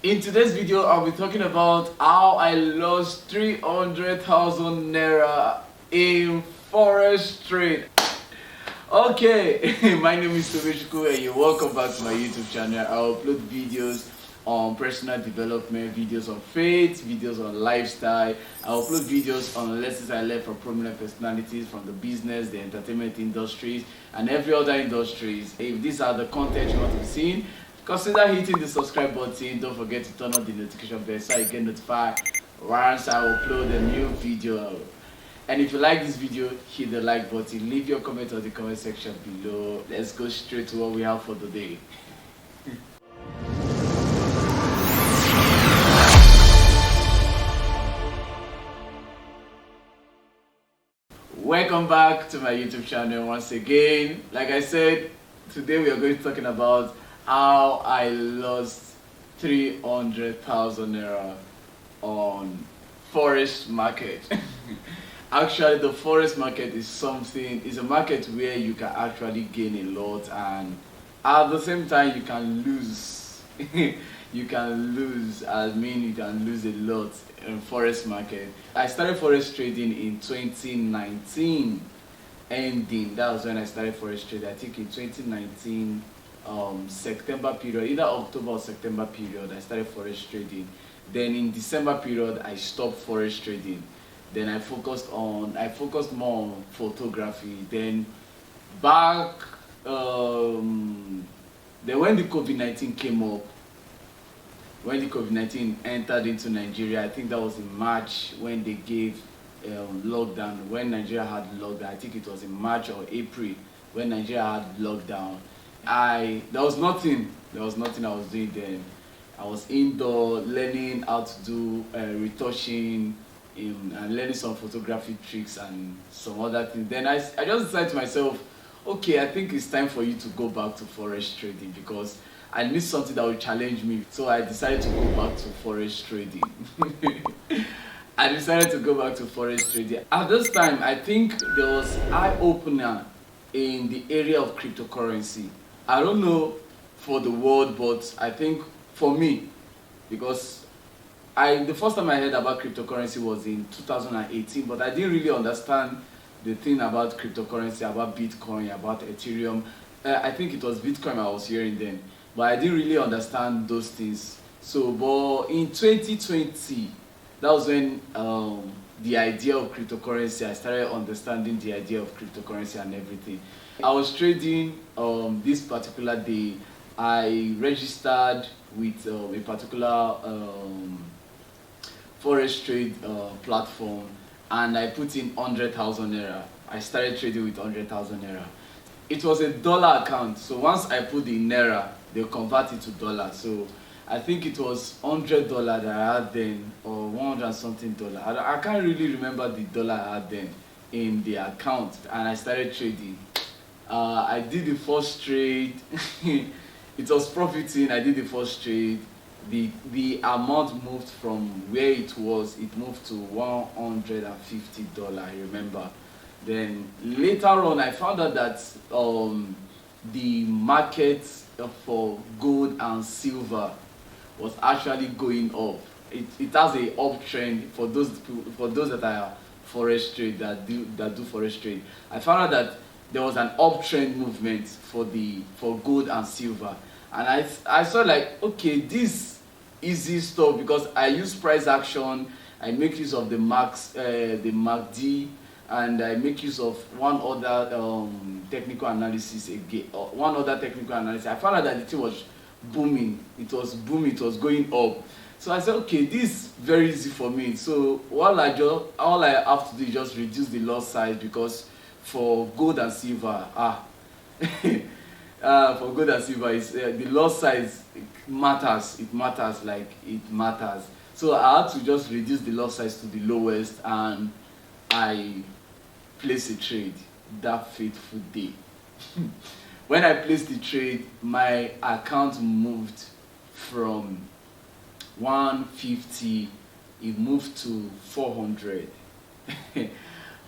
In today's video, I'll be talking about how I lost 300,000 naira in Forex trade. Okay, my name is Tobeshuku and you're welcome back to my YouTube channel. I upload videos on personal development, videos on faith, videos on lifestyle. I upload videos on lessons I learned from prominent personalities from the business, the entertainment industries, and every other industries. If these are the content you want to be seeing, consider hitting the subscribe button. Don't forget to turn on the notification bell so you get notified once I upload a new video. And if you like this video, hit the like button, leave your comment on the comment section below. Let's go straight to what we have for today. Welcome back to my YouTube channel once again. Like I said, today we are going to be talking about how I lost 300,000 naira on Forex market. Actually, the Forex market is a market where you can actually gain a lot, and at the same time you can lose. You can lose, I mean you can lose a lot in Forex market. I started Forex trading in 2019 ending. That was when I started Forex trading. I think in 2019 September period, either October or September period, I started Forex trading. Then in December period I stopped Forex trading. Then I focused more on photography. Then back then when the COVID-19 came up, when the COVID-19 entered into Nigeria, I think that was in March when they gave lockdown, when Nigeria had lockdown. I think it was in March or April when Nigeria had lockdown. There was nothing I was doing then. I was indoor learning how to do retouching and learning some photography tricks and some other things. Then I just decided to myself, okay, I think it's time for you to go back to Forex trading because I need something that will challenge me. So I decided to go back to Forex trading. I decided to go back to Forex trading. At this time, I think there was eye-opener in the area of cryptocurrency. I don't know for the world, but I think for me, because the first time I heard about cryptocurrency was in 2018, but I didn't really understand the thing about cryptocurrency, about Bitcoin, about Ethereum. I think it was Bitcoin I was hearing then, but I didn't really understand those things. So, but in 2020, that was when the idea of cryptocurrency, I started understanding the idea of cryptocurrency and everything. I was trading this particular day. I registered with a particular Forex trade platform, and I put in 100,000 naira. I started trading with 100,000 naira. It was a dollar account, so once I put the naira, they'll convert it to dollar. So I think it was $100 that I had then, or 100 something dollar. I can't really remember the dollar I had then in the account, and I started trading. I did the first trade. It was profiting. I did the first trade. The amount moved from where it moved to $150, I remember. Then later on I found out that the market for gold and silver was actually going up. It has a uptrend for those that are Forex trade that do Forex trade. I found out that there was an uptrend movement for gold and silver, and I saw like, okay, this easy stuff, because I use price action, I make use of the MACD, and I make use of one other technical analysis again. One other technical analysis. I found out that the thing was booming. It was booming. It was going up. So I said, okay, this is very easy for me. So all I have to do is just reduce the lot size, because for gold and silver, for gold and silver, is the lot size matters. It matters. So I had to just reduce the lot size to the lowest, and I placed a trade that fateful day. When I placed the trade, my account moved from 150, it moved to 400.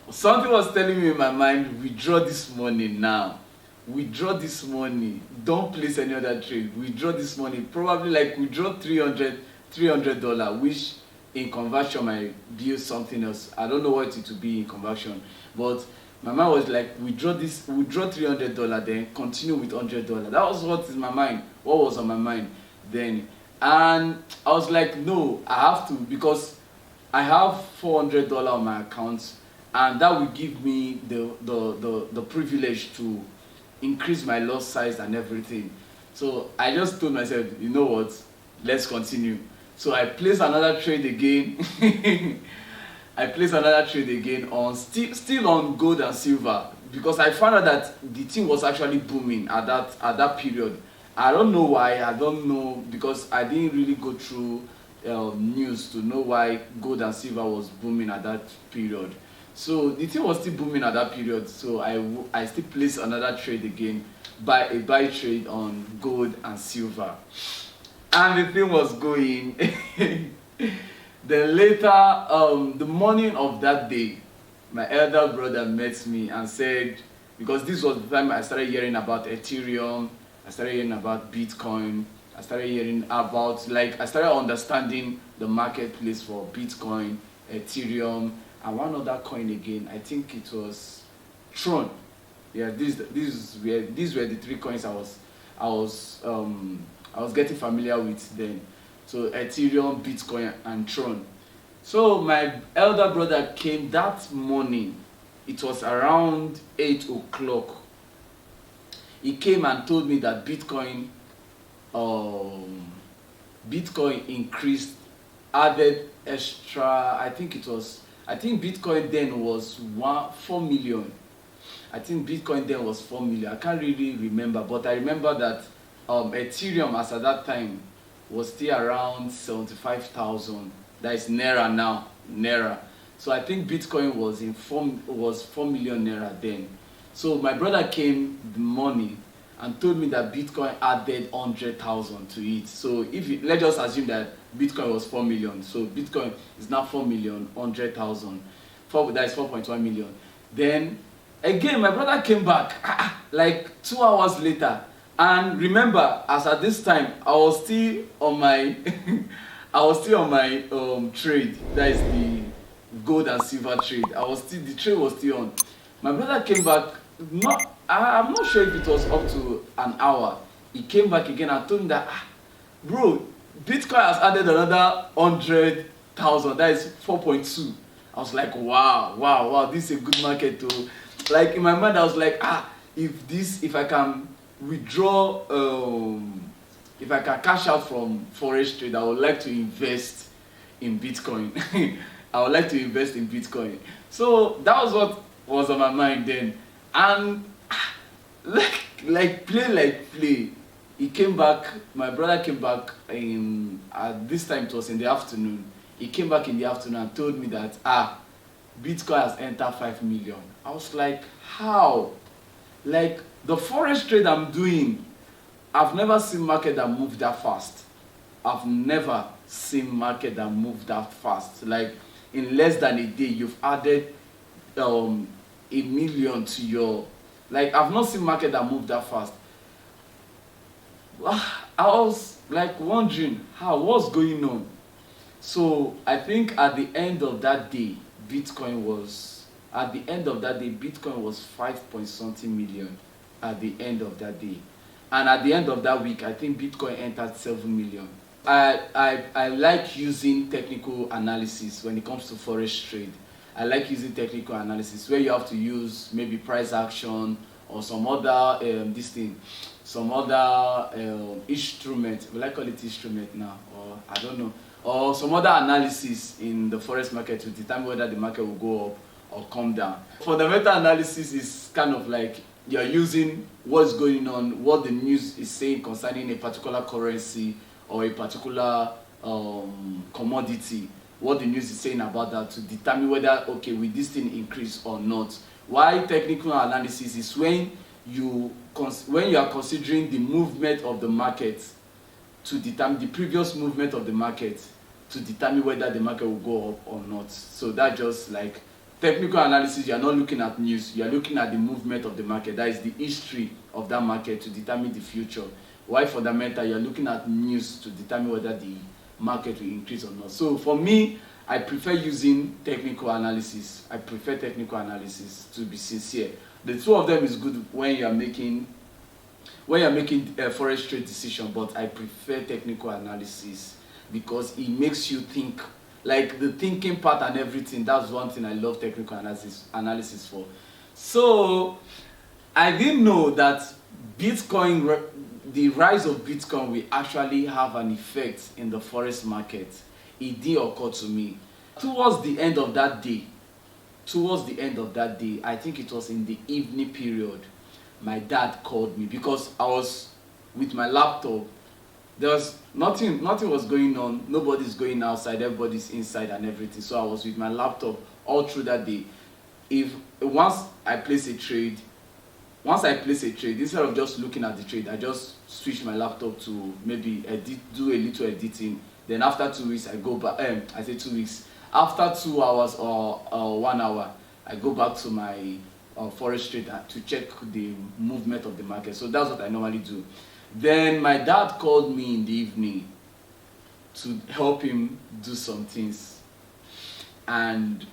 Something was telling me in my mind, withdraw this money now. withdraw this money, don't place any other trade, withdraw this money, probably like withdraw $300, which in conversion might be something else. I don't know what it will be in conversion, but my mind was like, withdraw $300, then continue with $100. That was what is my mind, what was on my mind then. And I was like, no, I have to, because I have $400 on my account, and that will give me the privilege to increase my loss size and everything. So I just told myself, you know what, let's continue. So I placed another trade again. I placed another trade again on still on gold and silver, because I found out that the thing was actually booming at that period. I don't know why. I don't know, because I didn't really go through news to know why gold and silver was booming at that period. So the thing was still booming at that period. So I still placed another trade again, a buy trade on gold and silver, and the thing was going. Then later, the morning of that day, my elder brother met me and said, because this was the time I started hearing about Ethereum, I started hearing about Bitcoin, I started hearing about, like, I started understanding the marketplace for Bitcoin, Ethereum, and one other coin again. I think it was Tron. Yeah, these were the three coins I was getting familiar with then. So Ethereum, Bitcoin, and Tron. So my elder brother came that morning. It was around 8 o'clock. He came and told me that Bitcoin increased, added extra. I think Bitcoin then was 4 million. I think Bitcoin then was 4 million. I can't really remember, but I remember that Ethereum as at that time was still around 75,000. That is Naira now, Naira. So I think Bitcoin was 4 million Naira then. So my brother came the morning and told me that Bitcoin added 100,000 to it. So let's just assume that Bitcoin was 4 million. So Bitcoin is now 4 million, 100,000. That is 4.1 million. Then again, my brother came back like 2 hours later. And remember, as at this time, I was still on my trade. That is the gold and silver trade. The trade was still on. My brother came back. I'm not sure if it was up to an hour. He came back again and told me that, bro, Bitcoin has added another 100,000. That is 4.2. I was like, wow, this is a good market too. Like in my mind, I was like, if I can withdraw, if I can cash out from Forex Trade, I would like to invest in Bitcoin. I would like to invest in Bitcoin. So that was what was on my mind then. And like play. He came back, my brother came back at this time it was in the afternoon. He came back in the afternoon and told me that Bitcoin has entered 5 million. I was like, how? Like the Forex trade I'm doing, I've never seen market that moved that fast. I've never seen market that moved that fast. Like in less than a day, you've added 1 million to your, like I've not seen market that moved that fast. I was like wondering what's going on. So I think at the end of that day, Bitcoin was 5 point something million at the end of that day. And at the end of that week, I think Bitcoin entered 7 million. I like using technical analysis when it comes to Forex trade. I like using technical analysis where you have to use maybe price action or some other instrument. Will I call it instrument now? Or I don't know. Or some other analysis in the Forex market to determine whether the market will go up or come down. Fundamental analysis is kind of like you're using what's going on, what the news is saying concerning a particular currency or a particular commodity, what the news is saying about that to determine whether, okay, will this thing increase or not. Why technical analysis is when you are considering the movement of the market to determine the previous movement of the market to determine whether the market will go up or not. So that's just like Technical analysis, you are not looking at news, you are looking at the movement of the market. That is the history of that market to determine the future. While fundamental, you are looking at news to determine whether the market will increase or not. So for me, I prefer using technical analysis. I prefer technical analysis, to be sincere. The two of them is good when you are making a forex trade decision, but I prefer technical analysis because it makes you think. Like the thinking part and everything, that's one thing I love technical analysis for. So I didn't know that Bitcoin, the rise of Bitcoin will actually have an effect in the forex market. It did occur to me towards the end of that day. I think it was in the evening period, my dad called me because I was with my laptop. There was nothing was going on, nobody's going outside, everybody's inside and everything. So I was with my laptop all through that day. Once I place a trade, instead of just looking at the trade, I just switch my laptop to maybe do a little editing. Then after 2 weeks, I go back. I say 2 weeks. After 2 hours or 1 hour, I go back to my forex trade to check the movement of the market. So that's what I normally do. Then my dad called me in the evening to help him do some things, and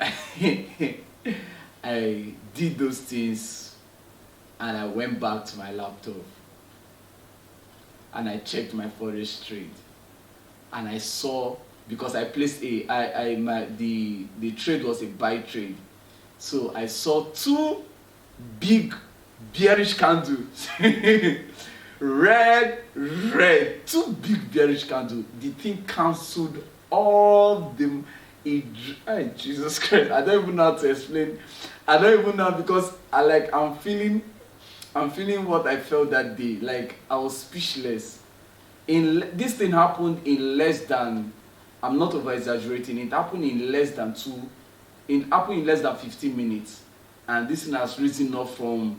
I did those things, and I went back to my laptop and I checked my forex trade, and I saw, because I placed the trade was a buy trade, so I saw 2 big bearish candles. red, 2 big bearish candles. The thing cancelled all the Jesus Christ, I don't even know how to explain. I don't even know, because I'm feeling what I felt that day. Like I was speechless. This thing happened in less than, I'm not over exaggerating, it happened in less than 15 minutes, and this thing has risen up from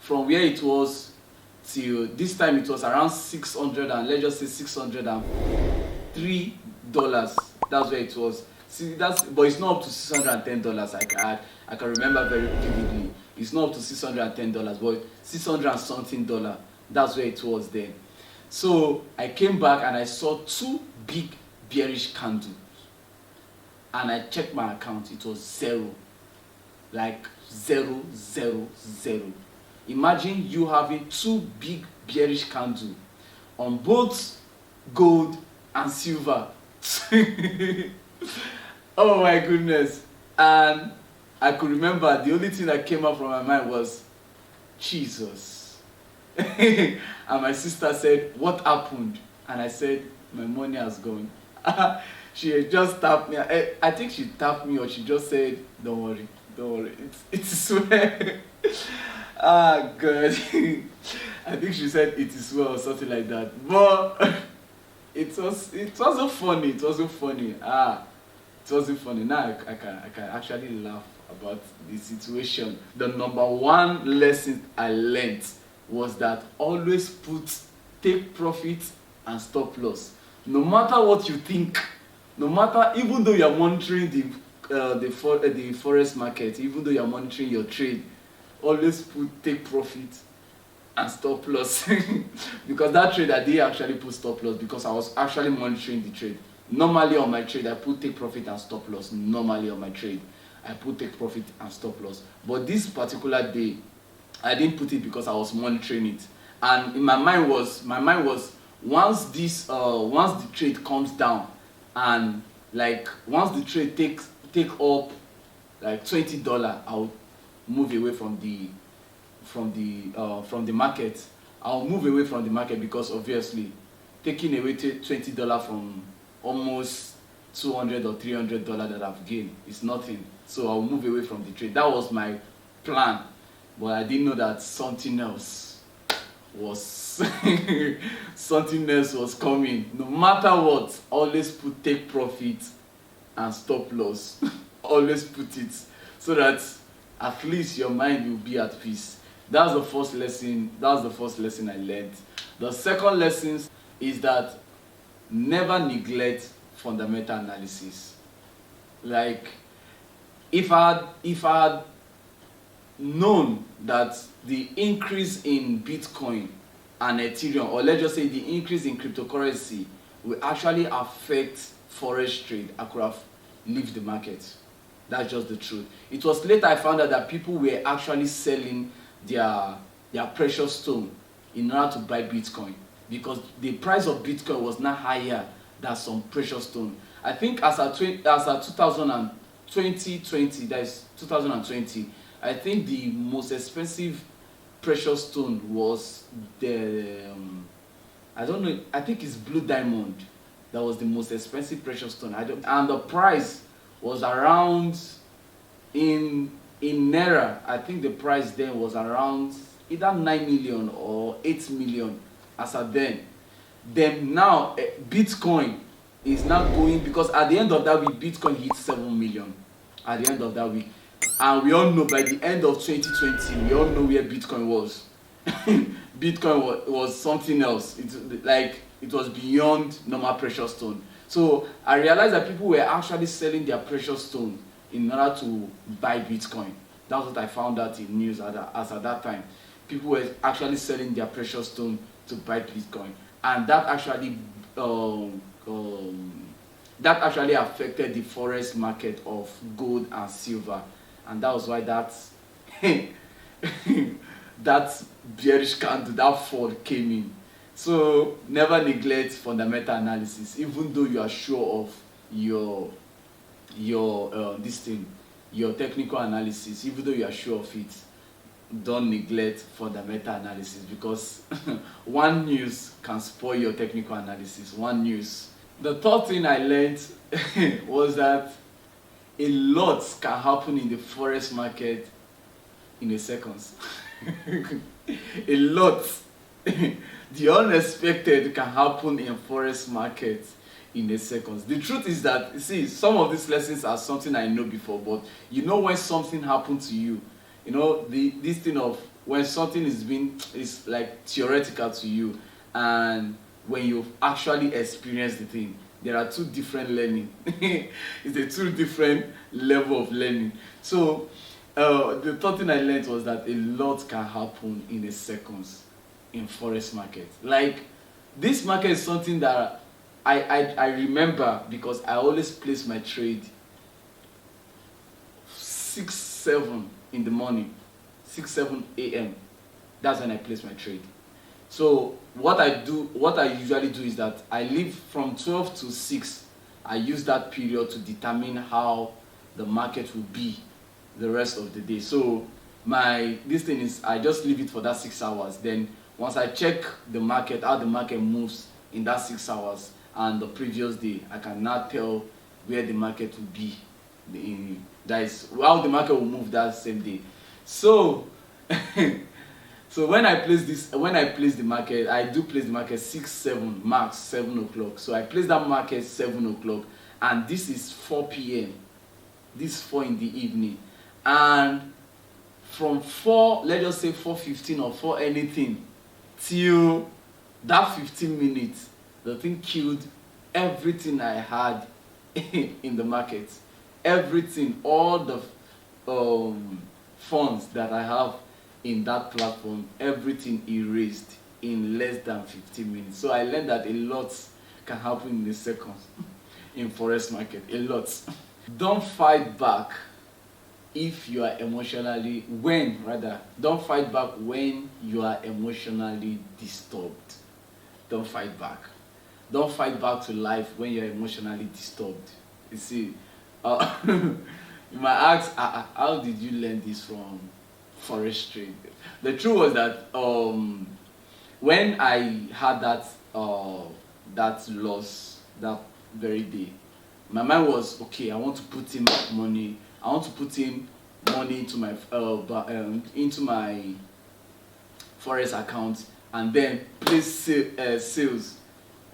where it was till this time. It was around 600, and let's just say $603. That's where it was. See, but it's not up to $610. I can remember very vividly. It's not up to $610, but $600 and something. That's where it was then. So I came back and I saw 2 big bearish candles, and I checked my account. It was 0, like 0, 0, 0. Imagine you having 2 big bearish candles on both gold and silver. Oh my goodness. And I could remember the only thing that came up from my mind was Jesus. And my sister said, "What happened?" And I said, "My money has gone." She had just tapped me. I think she tapped me, or she just said, don't worry, it's well." Ah, God. I think she said it is well or something like that. But it wasn't funny. It wasn't funny. It wasn't funny. Now I can actually laugh about the situation. The number 1 lesson I learned was that always take profit and stop loss. No matter what you think, even though you are monitoring the forex market, even though you are monitoring your trade, always take profit and stop loss. Because that trade, I didn't actually put stop loss because I was actually monitoring the trade. Normally on my trade, I put take profit and stop loss. Normally on my trade, I put take profit and stop loss. But this particular day, I didn't put it because I was monitoring it. And in my mind was once the trade comes down, and like once the trade take up like $20, I'll move away from the market. I'll move away from the market, because obviously taking away $20 from almost $200 or $300 that I've gained is nothing. So I'll move away from the trade. That was my plan, but I didn't know that something else was coming. No matter what, always take profit and stop loss. Always put it, so that at least your mind will be at peace. That's the first lesson. That's the first lesson I learned. The second lesson is that never neglect fundamental analysis. Like, if I had known that the increase in Bitcoin and Ethereum, or let's just say the increase in cryptocurrency, will actually affect forex trade, I could have left the market. That's just the truth. It was later I found out that people were actually selling their precious stone in order to buy Bitcoin, because the price of Bitcoin was not higher than some precious stone. I think as at 2020, that is 2020, I think the most expensive precious stone was the I don't know, I think it's blue diamond. That was the most expensive precious stone. And the price was around, in naira, I think the price then was around either 9 million or 8 million as at then. Then now Bitcoin is now going, because at the end of that week Bitcoin hit 7 million at the end of that week. And we all know by the end of 2020, we all know where Bitcoin was. Bitcoin was something else. It was beyond normal precious stone. So I realized that people were actually selling their precious stone in order to buy Bitcoin. That's what I found out in news at that time. People were actually selling their precious stone to buy Bitcoin, and that actually affected the forex market of gold and silver, and that was why that that bearish candle, that fall came in. So never neglect fundamental analysis, even though you are sure of your your technical analysis. Even though you are sure of it, don't neglect fundamental analysis, because one news can spoil your technical analysis. One news. The third thing I learned was that a lot can happen in the forex market in a seconds. A lot. The unexpected can happen in forex market in a seconds. The truth is that, see, some of these lessons are something I know before, but you know when something happened to you, you know, this thing of when something is like theoretical to you, and when you've actually experienced the thing, there are two different learning. It's a two different level of learning. So the third thing I learned was that a lot can happen in a seconds in forex market. Like, this market is something that I remember, because I always place my trade 6-7 in the morning, 6-7 a.m. That's when I place my trade. So what I usually do is that I leave from 12 to 6. I use that period to determine how the market will be the rest of the day. So this thing is, I just leave it for that 6 hours. Then once I check the market, how the market moves in that 6 hours and the previous day, I can now tell where the market will be. That is how the market will move that same day. So so when I place the market, I do place the market 6-7, max 7 o'clock. So I place that market 7 o'clock, and this is 4 p.m. This is 4 in the evening. And from 4, let's just say 4:15 or 4 anything, till that 15 minutes, the thing killed everything I had in the market. Everything, all the funds that I have in that platform, everything erased in less than 15 minutes. So I learned that a lot can happen in a second in forex market. A lot. Don't fight back if you are don't fight back when you are emotionally disturbed. Don't fight back. Don't fight back to life when you're emotionally disturbed. You see, you might ask, how did you learn this from Forex Trading? The truth was that when I had that loss that very day, my mind was, okay, I want to put in money. I want to put in money into my Forex account, and then place sales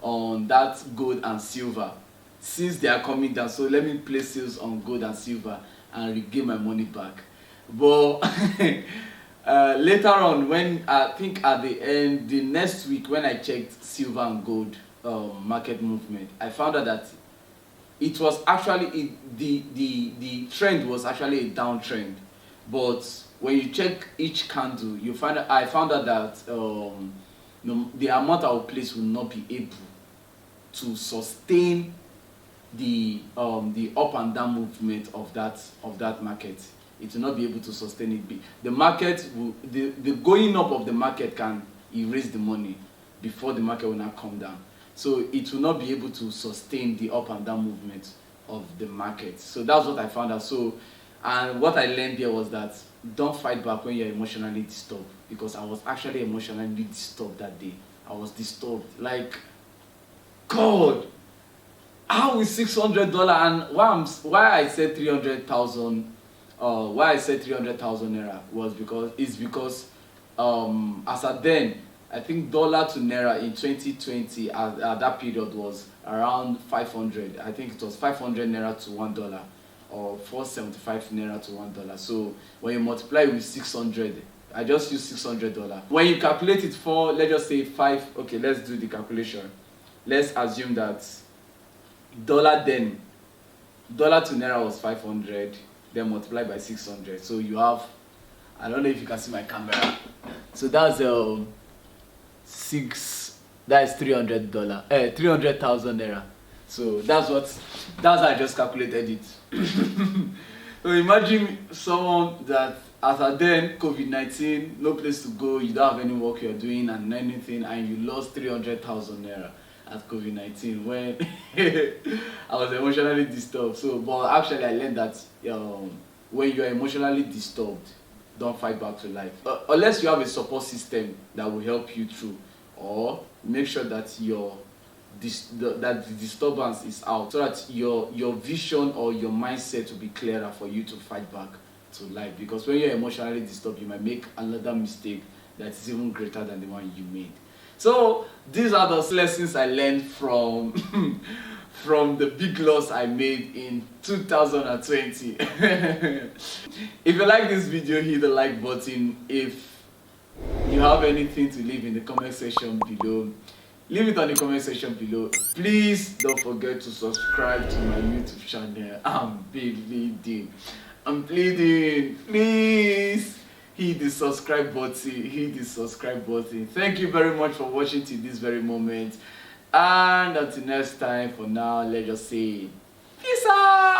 on that gold and silver, since they are coming down. So let me place sales on gold and silver and regain my money back. But later on, when I think at the next week, when I checked silver and gold market movement, I found out that it was actually the trend was actually a downtrend, but when you check each candle, you find I found out that no, the amount I will place will not be able to sustain the up and down movement of that market. It will not be able to sustain it. The market will, the going up of the market can erase the money before the market will not come down. So it will not be able to sustain the up and down movement of the market. So that's what I found out. So, and what I learned there was that don't fight back when you're emotionally disturbed, because I was actually emotionally disturbed that day. I was disturbed, like, God, how is $600? And why I said 300,000, why I said 300,000 naira was because as at then, I think dollar to naira in 2020 at that period was around 500. I think it was 500 naira to $1, or 475 naira to $1. So when you multiply with 600, I just use $600. When you calculate it for, let's just say okay, let's do the calculation. Let's assume that dollar to naira was 500, then multiply by 600. So you have, I don't know if you can see my camera. So that's that is $300, 300,000 naira. So that's how I just calculated it. So imagine someone that after then COVID-19, no place to go, you don't have any work you're doing and anything, and you lost 300,000 naira at COVID-19 when I was emotionally disturbed. So, but actually I learned that when you are emotionally disturbed, don't fight back to life. Unless you have a support system that will help you through, or make sure that that the disturbance is out, so that your vision or your mindset will be clearer for you to fight back to life. Because when you're emotionally disturbed, you might make another mistake that is even greater than the one you made. So these are those lessons I learned from from the big loss I made in 2020. If you like this video, hit the like button. If you have anything to leave in the comment section below, leave it on the comment section below. Please don't forget to subscribe to my YouTube channel. I'm pleading, please hit the subscribe button. Thank you very much for watching till this very moment, and until next time, for now, let's just say peace out.